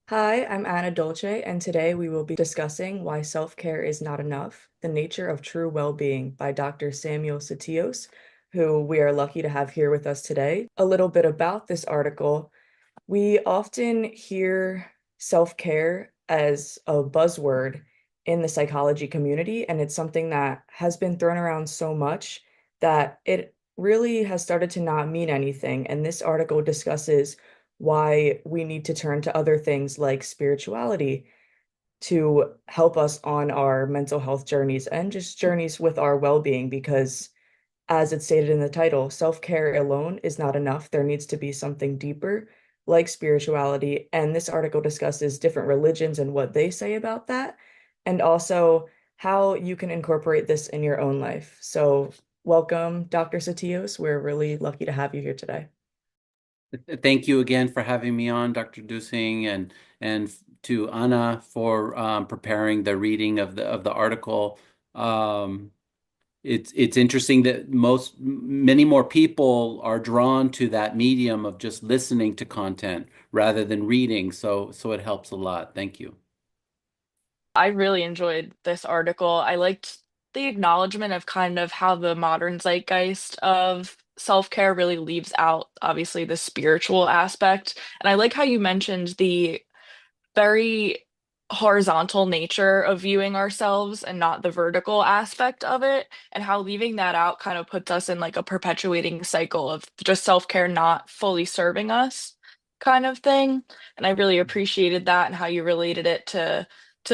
Hi, I'm Anna Dolce, and today we will be discussing Why Self-Care is Not Enough, The Nature of True Well-Being by Dr. Samuel Satios, who we are lucky to have here with us today. A little bit about this article. We often hear self-care as a buzzword in the psychology community, and it's something that has been thrown around so much that it really has started to not mean anything. And this article discusses why we need to turn to other things like spirituality to help us on our mental health journeys and just journeys with our well-being, because as it's stated in the title, self-care alone is not enough. There needs to be something deeper, like spirituality. And this article discusses different religions and what they say about that, and also how you can incorporate this in your own life. So, welcome, Dr. Satios. We're really lucky to have you here today. Thank you again for having me on, Dr. Deussing, and to Anna for preparing the reading of the article. Um, it's interesting that many more people are drawn to that medium of just listening to content rather than reading. So it helps a lot. Thank you. I really enjoyed this article. I liked the acknowledgement of kind of how the modern zeitgeist of self-care really leaves out, obviously, the spiritual aspect. And I like how you mentioned the very horizontal nature of viewing ourselves and not the vertical aspect of it, and how leaving that out kind of puts us in like a perpetuating cycle of just self-care not fully serving us kind of thing. And I really appreciated that and how you related it to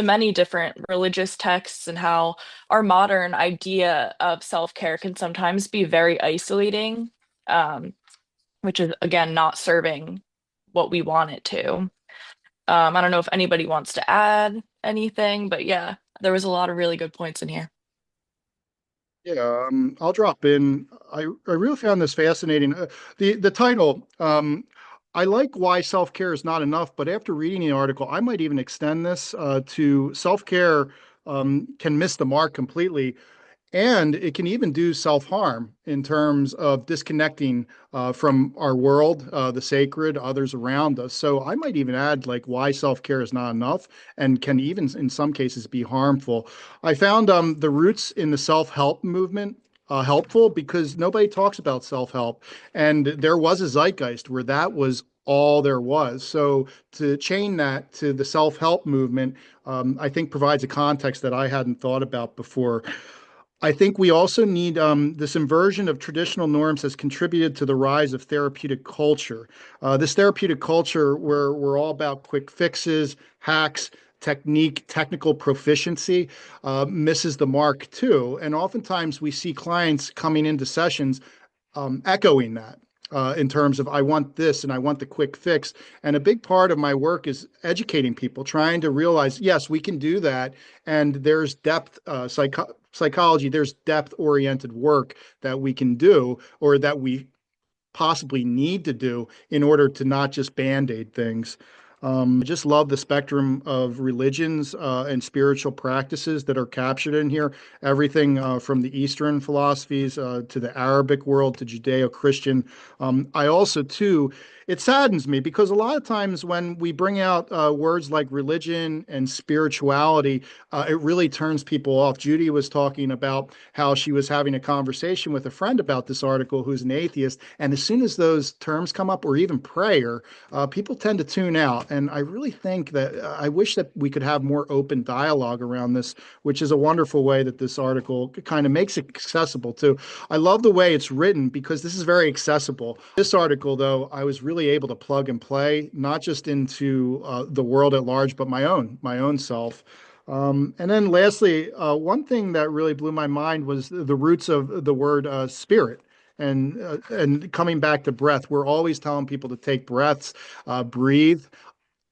many different religious texts and how our modern idea of self-care can sometimes be very isolating, um, which is again not serving what we want it to. I don't know if anybody wants to add anything, but yeah, there was a lot of really good points in here. Yeah, I'll drop in. I really found this fascinating. The title, I like why self-care is not enough, but after reading the article, I might even extend this to self-care can miss the mark completely. And it can even do self-harm in terms of disconnecting from our world, the sacred, others around us. So I might even add like why self-care is not enough and can even in some cases be harmful. I found the roots in the self-help movement helpful because nobody talks about self-help. And there was a zeitgeist where that was all there was. So to chain that to the self-help movement, I think provides a context that I hadn't thought about before. I think we also need this inversion of traditional norms has contributed to the rise of therapeutic culture. This therapeutic culture where we're all about quick fixes, hacks, technique, technical proficiency, misses the mark too. And oftentimes we see clients coming into sessions echoing that. In terms of, I want this and I want the quick fix. And a big part of my work is educating people, trying to realize, yes, we can do that. And there's depth, psychology, there's depth oriented work that we can do or that we possibly need to do in order to not just band-aid things. I just love the spectrum of religions and spiritual practices that are captured in here. Everything from the Eastern philosophies to the Arabic world to Judeo-Christian. I also, too, it saddens me because a lot of times when we bring out words like religion and spirituality, it really turns people off. Judy was talking about how she was having a conversation with a friend about this article who's an atheist, and as soon as those terms come up, or even prayer, people tend to tune out. And I really think that I wish that we could have more open dialogue around this, which is a wonderful way that this article kind of makes it accessible too. I love the way it's written because this is very accessible. This article, though, I was really able to plug and play, not just into the world at large, but my own self. And then lastly, one thing that really blew my mind was the roots of the word spirit. And coming back to breath, we're always telling people to take breaths, breathe.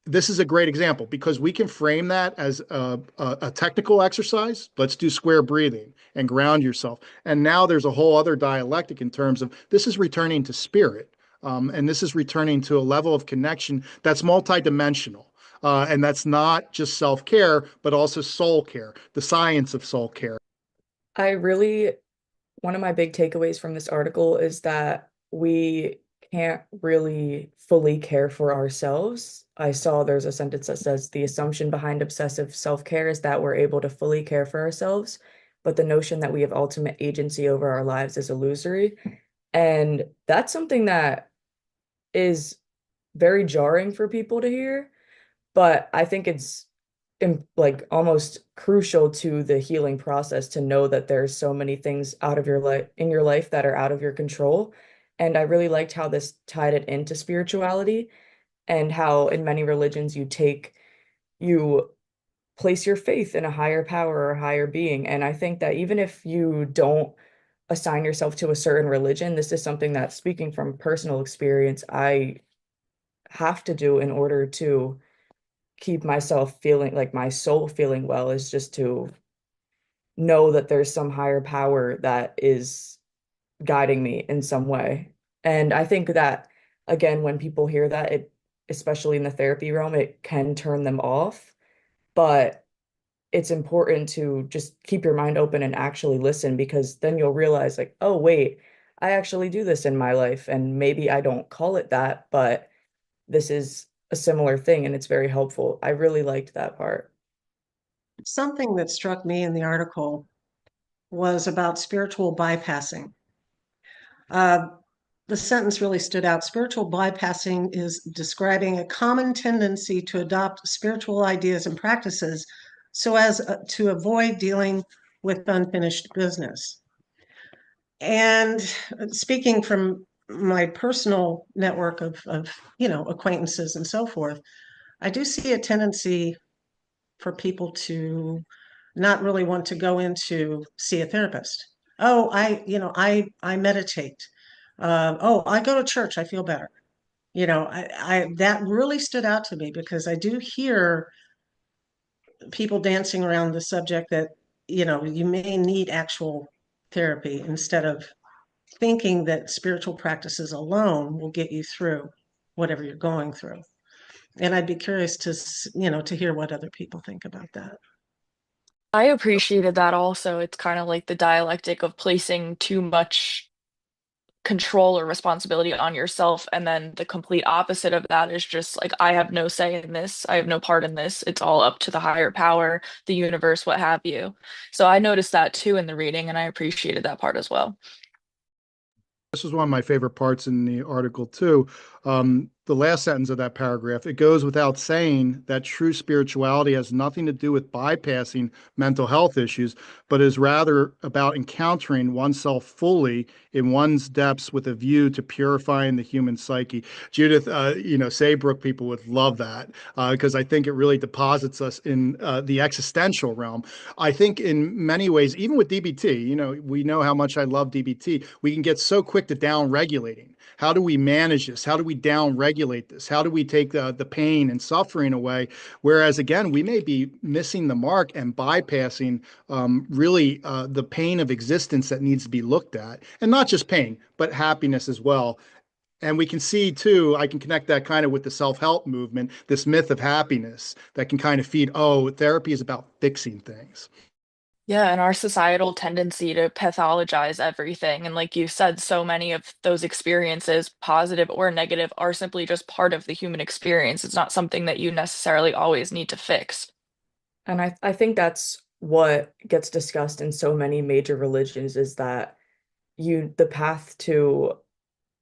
This is a great example because we can frame that as a technical exercise. Let's do square breathing and ground yourself. And now there's a whole other dialectic in terms of this is returning to spirit. And this is returning to a level of connection that's multidimensional. And that's not just self care, but also soul care, the science of soul care. I really, one of my big takeaways from this article is that we can't really fully care for ourselves. I saw there's a sentence that says the assumption behind obsessive self-care is that we're able to fully care for ourselves, but the notion that we have ultimate agency over our lives is illusory. And that's something that is very jarring for people to hear, but I think it's like almost crucial to the healing process to know that there's so many things out of your life in your life that are out of your control. And I really liked how this tied it into spirituality and how in many religions you place your faith in a higher power or a higher being. And I think that even if you don't assign yourself to a certain religion, this is something that, speaking from personal experience, I have to do in order to keep myself feeling like my soul feeling well, is just to know that there's some higher power that is guiding me in some way. And I think that, again, when people hear that, it, especially in the therapy realm, it can turn them off. But it's important to just keep your mind open and actually listen, because then you'll realize, like, oh, wait, I actually do this in my life. And maybe I don't call it that, but this is a similar thing and it's very helpful. I really liked that part. Something that struck me in the article was about spiritual bypassing. Uh, the sentence really stood out. Spiritual bypassing is describing a common tendency to adopt spiritual ideas and practices so as to avoid dealing with unfinished business. And speaking from my personal network of acquaintances and so forth, I do see a tendency for people to not really want to go in to see a therapist. Oh, I meditate. Oh, I go to church, I feel better. I that really stood out to me because I do hear people dancing around the subject that, you may need actual therapy instead of thinking that spiritual practices alone will get you through whatever you're going through. And I'd be curious to hear what other people think about that. I appreciated that also. It's kind of like the dialectic of placing too much control or responsibility on yourself, and then the complete opposite of that is just like, I have no say in this, I have no part in this, it's all up to the higher power, the universe, what have you. So I noticed that too in the reading, and I appreciated that part as well. This is one of my favorite parts in the article too. The last sentence of that paragraph, it goes without saying that true spirituality has nothing to do with bypassing mental health issues, but is rather about encountering oneself fully in one's depths with a view to purifying the human psyche. Judith, Saybrook people would love that because I think it really deposits us in the existential realm. I think in many ways, even with DBT, we know how much I love DBT. We can get so quick to down regulating. How do we manage this? How do we down regulate this? How do we take the pain and suffering away? Whereas, again, we may be missing the mark and bypassing really the pain of existence that needs to be looked at. And not just pain, but happiness as well. And we can see too, I can connect that kind of with the self-help movement, this myth of happiness that can kind of feed, oh, therapy is about fixing things. Yeah, and our societal tendency to pathologize everything. And like you said, so many of those experiences, positive or negative, are simply just part of the human experience. It's not something that you necessarily always need to fix. And I think that's what gets discussed in so many major religions, is that the path to,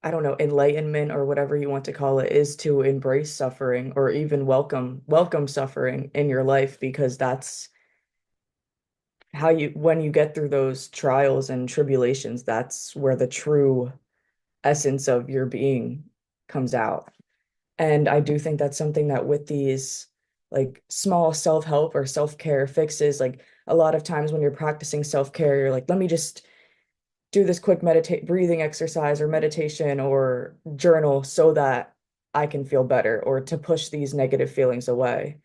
I don't know, enlightenment or whatever you want to call it, is to embrace suffering or even welcome suffering in your life, because that's how you, when you get through those trials and tribulations, that's where the true essence of your being comes out. And I do think that's something that with these like small self-help or self-care fixes, like a lot of times when you're practicing self-care, you're like, let me just do this quick meditate breathing exercise or meditation or journal so that I can feel better, or to push these negative feelings away.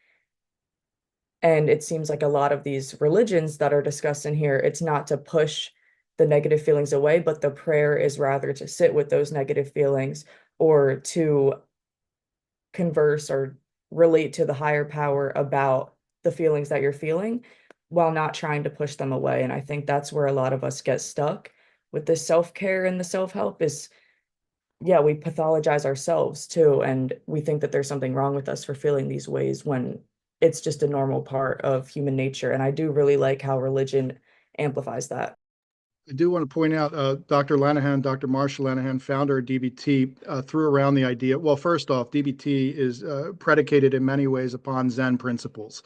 And it seems like a lot of these religions that are discussed in here, it's not to push the negative feelings away, but the prayer is rather to sit with those negative feelings or to converse or relate to the higher power about the feelings that you're feeling while not trying to push them away. And I think that's where a lot of us get stuck with the self-care and the self-help, is yeah, we pathologize ourselves too, and we think that there's something wrong with us for feeling these ways when it's just a normal part of human nature. And I do really like how religion amplifies that. I do want to point out Dr. Lanahan, Dr. Marsha Lanahan, founder of DBT, threw around the idea. Well, first off, DBT is predicated in many ways upon Zen principles.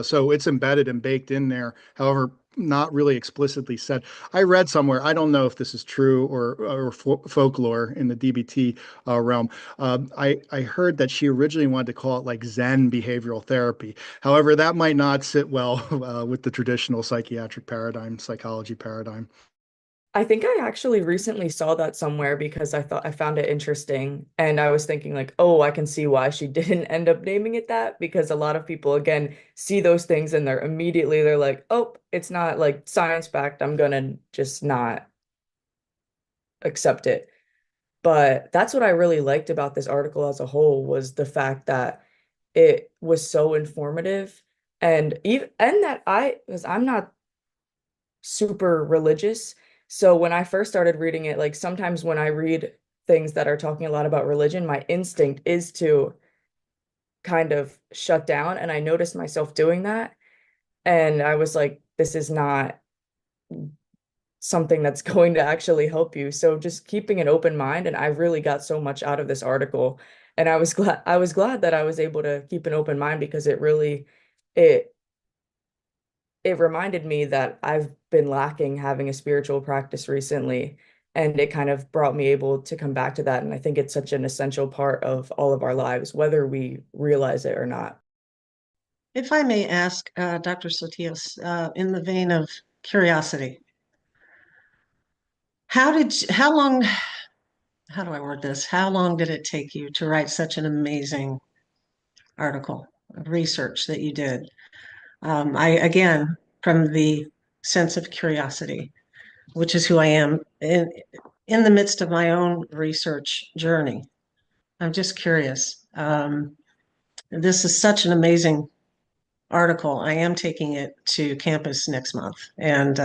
So it's embedded and baked in there, however, not really explicitly said. I read somewhere, I don't know if this is true or folklore in the DBT realm. I heard that she originally wanted to call it like Zen behavioral therapy. However, that might not sit well with the traditional psychiatric paradigm, psychology paradigm. I think I actually recently saw that somewhere because I found it interesting. And I was thinking, like, oh, I can see why she didn't end up naming it that, because a lot of people, again, see those things and they're like, oh, it's not like science backed. I'm gonna just not accept it. But that's what I really liked about this article as a whole, was the fact that it was so informative, and even and that because I'm not super religious. So when I first started reading it, like sometimes when I read things that are talking a lot about religion, my instinct is to kind of shut down. And I noticed myself doing that. And I was like, this is not something that's going to actually help you. So just keeping an open mind. And I really got so much out of this article. And I was glad that I was able to keep an open mind, because it it reminded me that I've been lacking having a spiritual practice recently, and it kind of brought me able to come back to that. And I think it's such an essential part of all of our lives, whether we realize it or not. If I may ask, Dr. Sotios, in the vein of curiosity, how long, how do I word this? How long did it take you to write such an amazing article of research that you did? Again, from the sense of curiosity, which is who I am in the midst of my own research journey. I'm just curious. This is such an amazing article. I am taking it to campus next month, and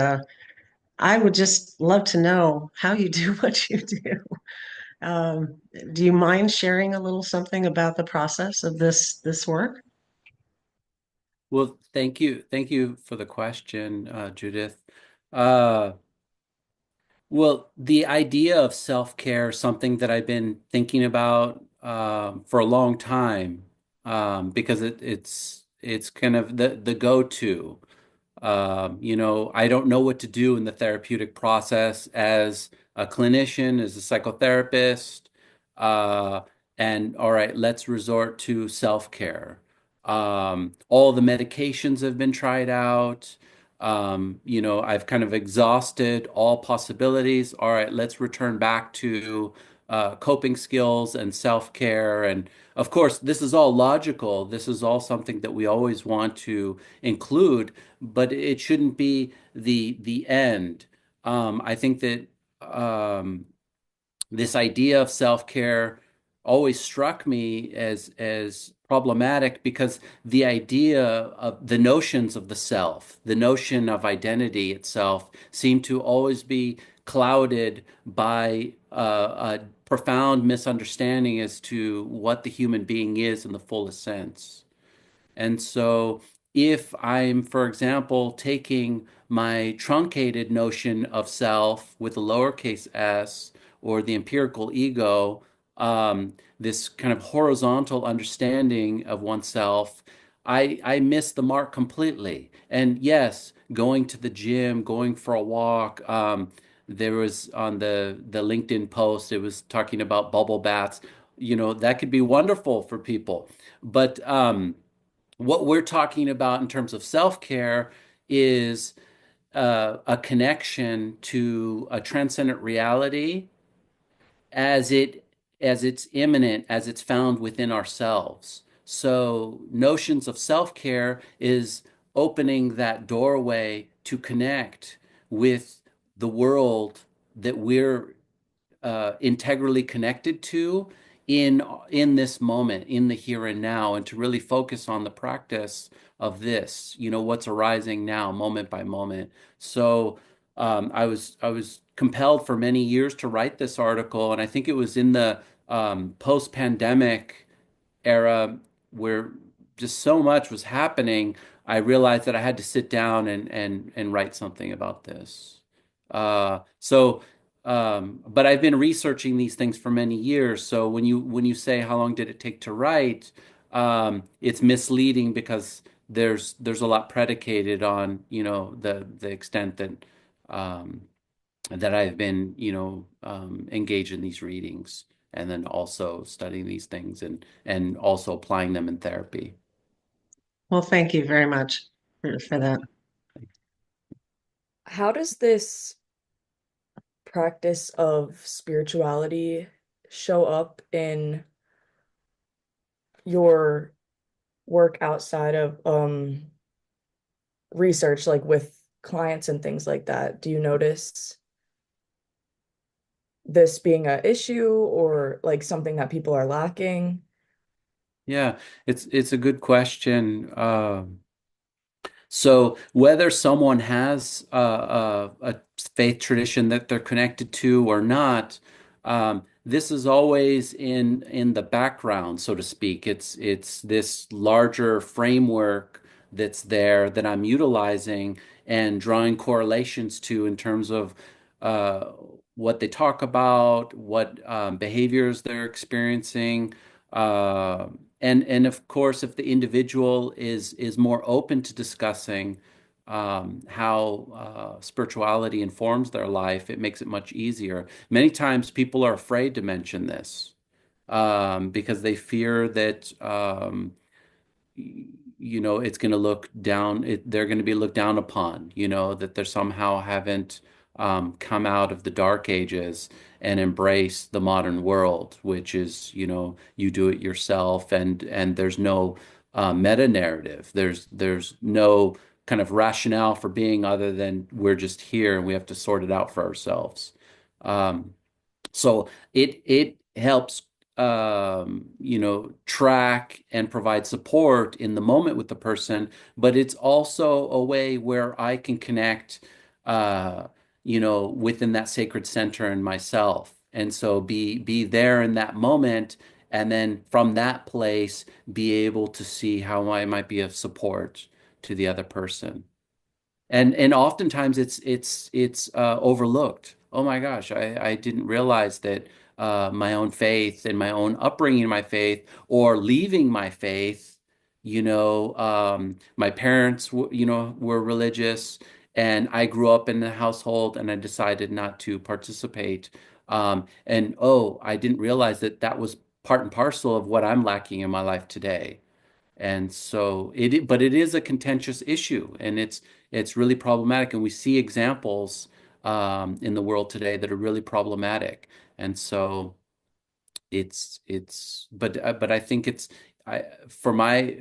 I would just love to know how you do what you do. Um, do you mind sharing a little something about the process of this work? Well, thank you. Thank you for the question, Judith. Uh, well, the idea of self-care is something that I've been thinking about for a long time, because it's kind of the go-to. I don't know what to do in the therapeutic process as a clinician, as a psychotherapist. Uh, and all right, let's resort to self-care. All the medications have been tried out. I've kind of exhausted all possibilities. All right, let's return back to coping skills and self-care. And of course, this is all logical. This is all something that we always want to include, but it shouldn't be the end. I think that this idea of self-care always struck me as problematic, because the idea of the notions of the self, the notion of identity itself, seem to always be clouded by a profound misunderstanding as to what the human being is in the fullest sense. And so, if I'm, for example, taking my truncated notion of self with a lowercase s, or the empirical ego, this kind of horizontal understanding of oneself, I miss the mark completely. And yes, going to the gym, going for a walk, there was on the LinkedIn post, it was talking about bubble baths. That could be wonderful for people. But what we're talking about in terms of self-care is a connection to a transcendent reality as it's immanent, as it's found within ourselves. So notions of self-care is opening that doorway to connect with the world that we're integrally connected to in this moment, in the here and now, and to really focus on the practice of this, what's arising now, moment by moment. So I was compelled for many years to write this article, and I think it was in the post-pandemic era where just so much was happening. I realized that I had to sit down and write something about this. But I've been researching these things for many years. So when you say how long did it take to write, it's misleading because there's a lot predicated on, the extent um, that I've been, engaged in these readings and then also studying these things and also applying them in therapy. Well, thank you very much for that. How does this practice of spirituality show up in your work outside of research, like with clients and things like that? Do you notice this being a issue or like something that people are lacking? Yeah, it's a good question. So whether someone has a faith tradition that they're connected to or not, this is always in the background, so to speak. It's this larger framework that's there that I'm utilizing and drawing correlations to in terms of uh, what they talk about, what behaviors they're experiencing. Uh, and of course, if the individual is more open to discussing how spirituality informs their life, it makes it much easier. Many times, people are afraid to mention this because they fear that it's going to look down, they're going to be looked down upon, that they somehow haven't come out of the dark ages and embrace the modern world, which is, you do it yourself and there's no meta narrative. There's no kind of rationale for being other than we're just here and we have to sort it out for ourselves. Um, so it helps track and provide support in the moment with the person, but it's also a way where I can connect within that sacred center in myself. And so be there in that moment and then from that place be able to see how I might be of support to the other person. And oftentimes it's overlooked. Oh my gosh, I didn't realize that my own faith and my own upbringing in my faith or leaving my faith, my parents were religious and I grew up in the household and I decided not to participate. And oh, I didn't realize that that was part and parcel of what I'm lacking in my life today. And so but it is a contentious issue, and it's really problematic. And we see examples in the world today that are really problematic. And so but I think I for my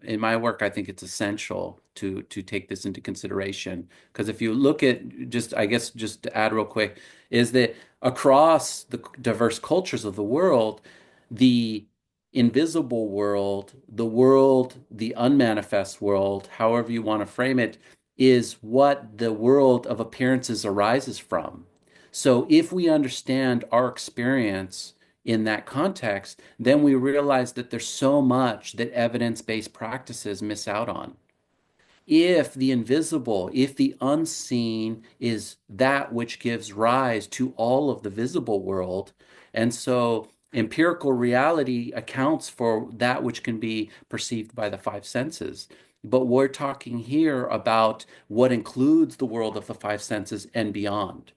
in my work, I think it's essential to take this into consideration because if you look at just I guess just to add real quick is that across the diverse cultures of the world, the invisible world, the unmanifest world, however you want to frame it, is what the world of appearances arises from. So if we understand our experience in that context, then we realize that there's so much that evidence-based practices miss out on. If the invisible, if the unseen is that which gives rise to all of the visible world, and so empirical reality accounts for that which can be perceived by the five senses. But we're talking here about what includes the world of the five senses and beyond.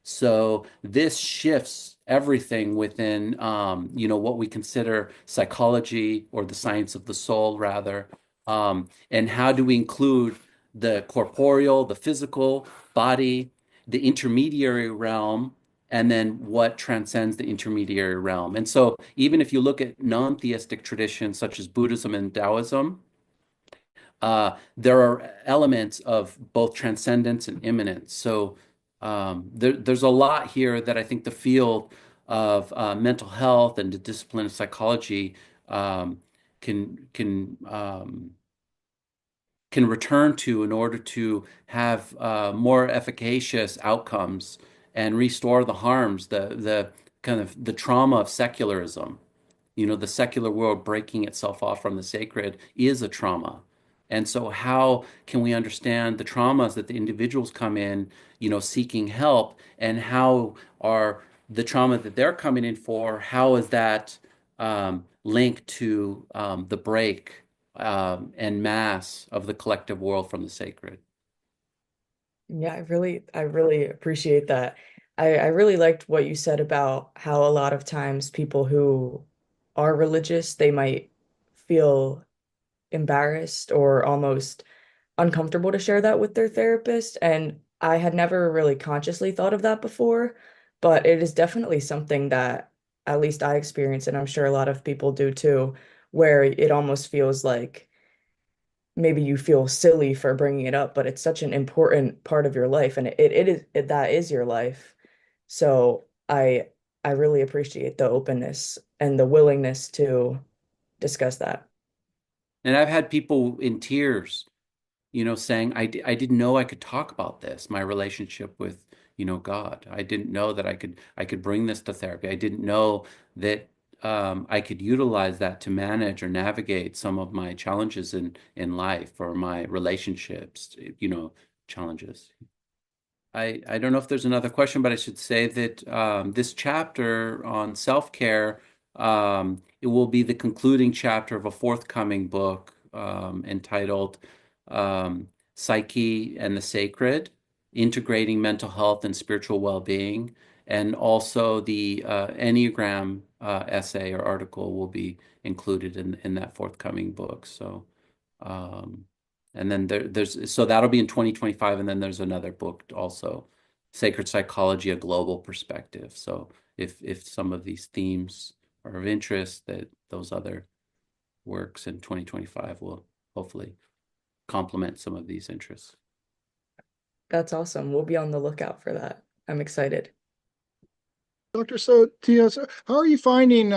So this shifts everything within, what we consider psychology or the science of the soul, rather. And how do we include the corporeal, the physical body, the intermediary realm, and then what transcends the intermediary realm? And so even if you look at non-theistic traditions such as Buddhism and Taoism, there are elements of both transcendence and immanence. So there's a lot here that I think the field of mental health and the discipline of psychology can can return to in order to have more efficacious outcomes and restore the harms, the kind of the trauma of secularism. The secular world breaking itself off from the sacred is a trauma. And so how can we understand the traumas that the individuals come in, seeking help, and how are the trauma that they're coming in for, how is that linked to the break and mass of the collective world from the sacred? Yeah, I really appreciate that. I really liked what you said about how a lot of times people who are religious, they might feel embarrassed or almost uncomfortable to share that with their therapist. And I had never really consciously thought of that before, but it is definitely something that at least I experience, and I'm sure a lot of people do too, where it almost feels like maybe you feel silly for bringing it up, but it's such an important part of your life, and that is your life. So I really appreciate the openness and the willingness to discuss that. And I've had people in tears, saying, I didn't know I could talk about this, my relationship with, God. I didn't know that I could bring this to therapy. I didn't know that I could utilize that to manage or navigate some of my challenges in life or my relationships, challenges. I don't know if there's another question, but I should say that this chapter on self-care, it will be the concluding chapter of a forthcoming book entitled Psyche and the Sacred, Integrating Mental Health and Spiritual Well-Being. And also the Enneagram essay or article will be included in that forthcoming book. So um, and then so that'll be in 2025, and then there's another book also, Sacred Psychology, A Global Perspective. So if some of these themes are of interest, that those other works in 2025 will hopefully complement some of these interests. That's awesome. We'll be on the lookout for that. I'm excited. Dr. Sotios, how are you finding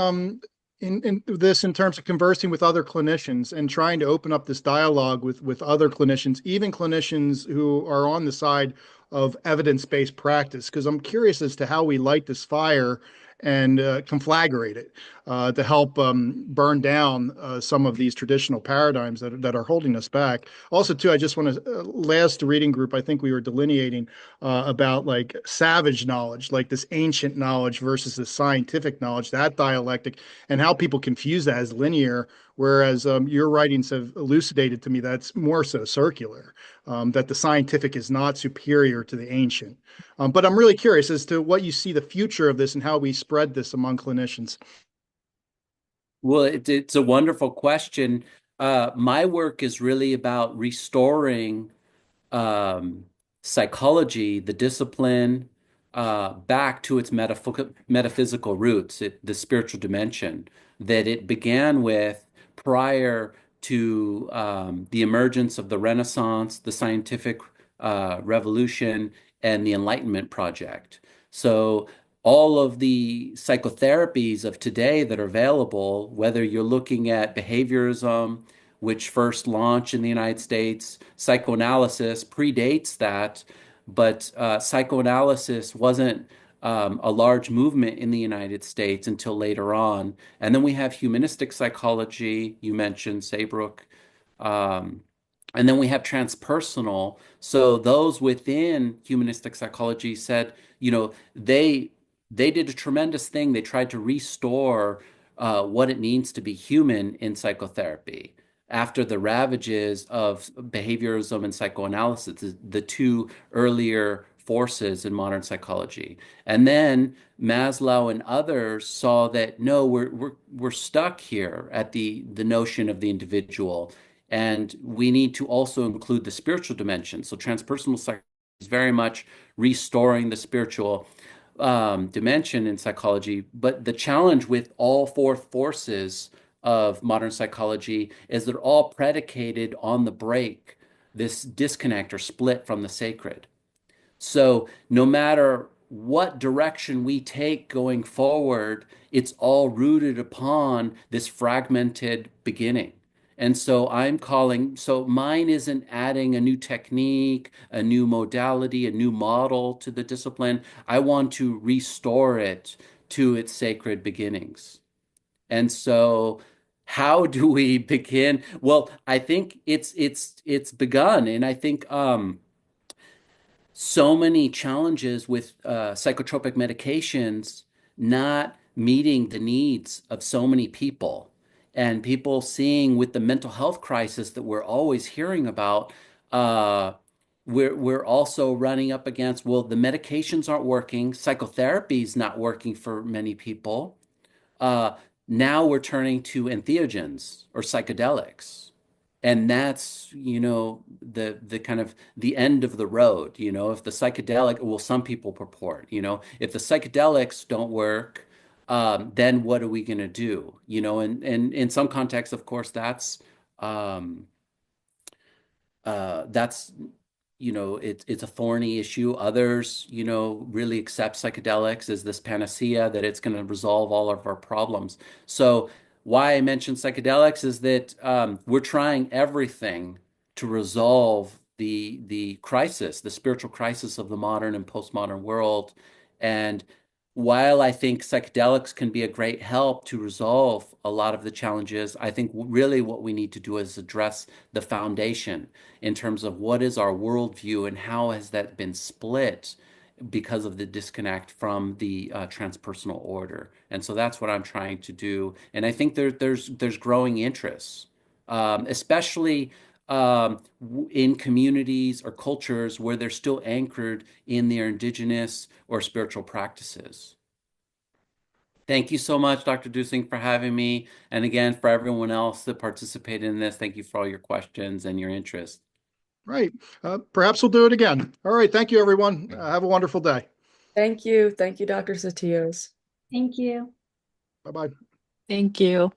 in this in terms of conversing with other clinicians and trying to open up this dialogue with other clinicians, even clinicians who are on the side of evidence-based practice? Because I'm curious as to how we light this fire and conflagrate it to help burn down some of these traditional paradigms that are holding us back. Also, too, I just want to last reading group, I think we were delineating about like savage knowledge, like this ancient knowledge versus the scientific knowledge, that dialectic, and how people confuse that as linear, whereas your writings have elucidated to me that's more so circular, that the scientific is not superior to the ancient. But I'm really curious as to what you see the future of this and how we spread this among clinicians. Well, it's a wonderful question. My work is really about restoring um, psychology, the discipline, back to its metaphysical roots, the spiritual dimension that it began with prior to the emergence of the Renaissance, the scientific revolution, and the Enlightenment project. So all of the psychotherapies of today that are available, whether you're looking at behaviorism, which first launched in the United States. Psychoanalysis predates that, but psychoanalysis wasn't a large movement in the United States until later on. And then we have humanistic psychology, you mentioned Saybrook. Um, and then we have transpersonal. So those within humanistic psychology said, they did a tremendous thing. They tried to restore what it means to be human in psychotherapy after the ravages of behaviorism and psychoanalysis, the two earlier forces in modern psychology. And then Maslow and others saw that no, we're stuck here at the notion of the individual, and we need to also include the spiritual dimension. So transpersonal psychology is very much restoring the spiritual dimension in psychology. But the challenge with all four forces of modern psychology is they're all predicated on the break, this disconnect or split from the sacred. So no matter what direction we take going forward, it's all rooted upon this fragmented beginning. And so so mine isn't adding a new technique, a new modality, a new model to the discipline. I want to restore it to its sacred beginnings. And so how do we begin? Well, I think it's begun, and I think so many challenges with psychotropic medications not meeting the needs of so many people, and people seeing with the mental health crisis that we're always hearing about. We're also running up against, well, the medications aren't working, psychotherapy is not working for many people. Uh, Now we're turning to entheogens or psychedelics. And that's, the kind of the end of the road. If the psychedelic, well, some people purport, if the psychedelics don't work, then what are we going to do? And in some contexts, of course, um, that's it's a thorny issue. Others, really accept psychedelics as this panacea that it's going to resolve all of our problems. So why I mentioned psychedelics is that we're trying everything to resolve the crisis, the spiritual crisis of the modern and postmodern world. And while I think psychedelics can be a great help to resolve a lot of the challenges, I think really what we need to do is address the foundation in terms of what is our worldview and how has that been split because of the disconnect from the transpersonal order. And so that's what I'm trying to do. And I think there's growing interest, especially in communities or cultures where they're still anchored in their indigenous or spiritual practices. Thank you so much, Dr. Deussing, for having me. And again, for everyone else that participated in this, thank you for all your questions and your interest. Right. Perhaps we'll do it again. All right. Thank you, everyone. Have a wonderful day. Thank you. Thank you, Dr. Satios. Thank you. Bye-bye. Thank you.